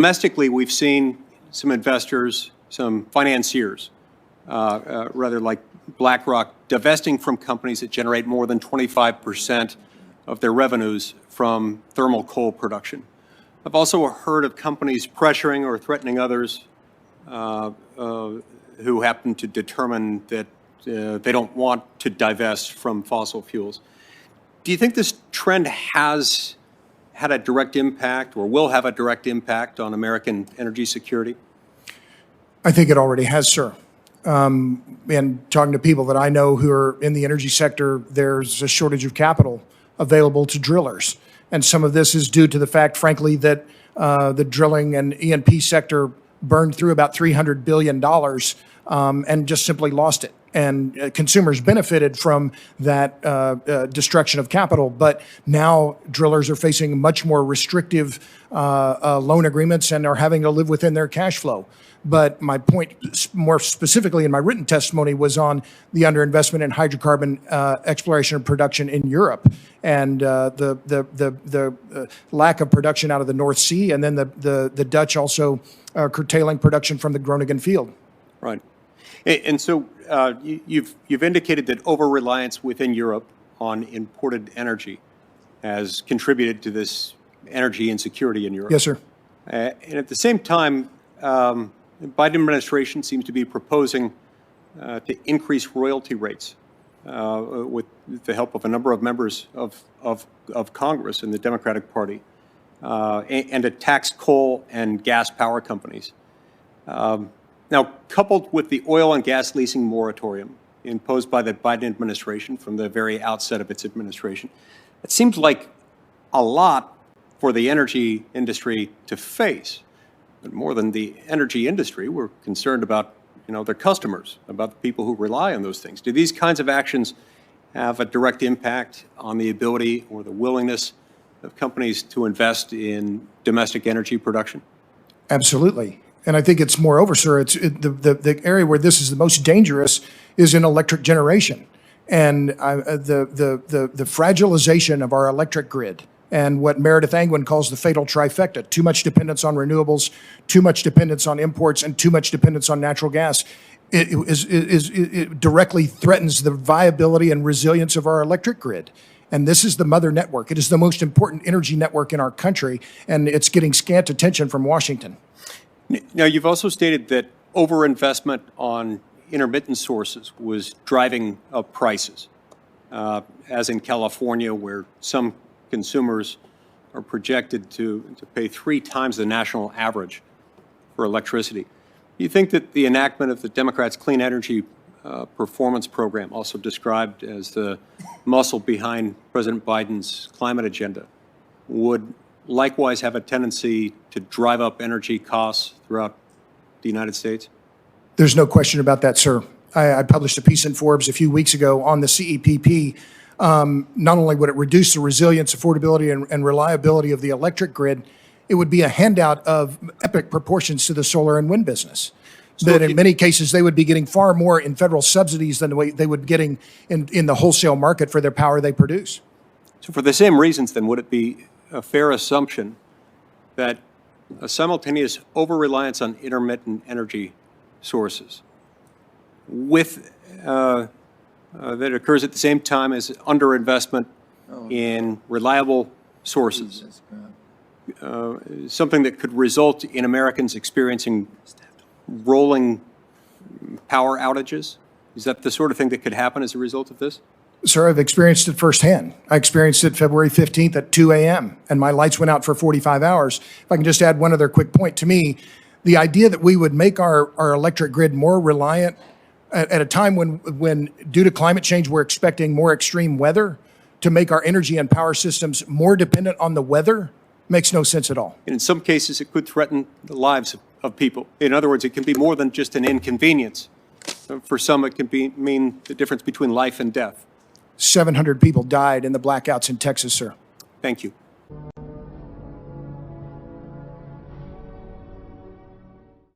Domestically, we've seen some investors, some financiers, rather like BlackRock, divesting from companies that generate more than 25% of their revenues from thermal coal production. I've also heard of companies pressuring or threatening others who happen to determine that they don't want to divest from fossil fuels. Do you think this trend has had a direct impact or will have a direct impact on American energy security? I think it already has, sir. And talking to people that I know who are in the energy sector, there's a shortage of capital available to drillers. And some of this is due to the fact, frankly, that the drilling and E&P sector burned through about $300 billion and just simply lost it. And consumers benefited from that destruction of capital. But now drillers are facing much more restrictive loan agreements and are having to live within their cash flow. But my point, more specifically in my written testimony, was on the underinvestment in hydrocarbon exploration and production in Europe, and the lack of production out of the North Sea, and then the Dutch also curtailing production from the Groningen field. Right, and so you've indicated that over-reliance within Europe on imported energy has contributed to this energy insecurity in Europe. Yes, sir. And at the same time, the Biden administration seems to be proposing to increase royalty rates with the help of a number of members of Congress in the Democratic Party, and to tax coal and gas power companies. Now, coupled with the oil and gas leasing moratorium imposed by the Biden administration from the very outset of its administration, it seems like a lot for the energy industry to face. But more than the energy industry, we're concerned about, their customers, about the people who rely on those things. Do these kinds of actions have a direct impact on the ability or the willingness of companies to invest in domestic energy production? Absolutely. And I think it's moreover, sir, the area where this is the most dangerous is in electric generation. And the fragilization of our electric grid, and what Meredith Angwin calls the fatal trifecta: too much dependence on renewables, too much dependence on imports, and too much dependence on natural gas. It directly threatens the viability and resilience of our electric grid. And this is the mother network. It is the most important energy network in our country, and it's getting scant attention from Washington. Now, you've also stated that overinvestment on intermittent sources was driving up prices, as in California, where some consumers are projected to pay 3 times the national average for electricity. Do you think that the enactment of the Democrats' Clean Energy Performance Program, also described as the muscle behind President Biden's climate agenda, would likewise have a tendency to drive up energy costs throughout the United States? There's no question about that, sir. I published a piece in Forbes a few weeks ago on the CEPP. Not only would it reduce the resilience, affordability, and reliability of the electric grid, it would be a handout of epic proportions to the solar and wind business. So that in many cases, they would be getting far more in federal subsidies than the way they would getting in the wholesale market for their power they produce. So for the same reasons, then, would it be a fair assumption that a simultaneous over-reliance on intermittent energy sources with that occurs at the same time as underinvestment in reliable sources, something that could result in Americans experiencing rolling power outages? Is that the sort of thing that could happen as a result of this? Sir, I've experienced it firsthand. I experienced it February 15th at 2 a.m., and my lights went out for 45 hours. If I can just add one other quick point, to me, the idea that we would make our electric grid more reliant at a time when, due to climate change, we're expecting more extreme weather, to make our energy and power systems more dependent on the weather makes no sense at all. And in some cases, it could threaten the lives of people. In other words, it can be more than just an inconvenience. For some, it can mean the difference between life and death. 700 people died in the blackouts in Texas, sir. Thank you.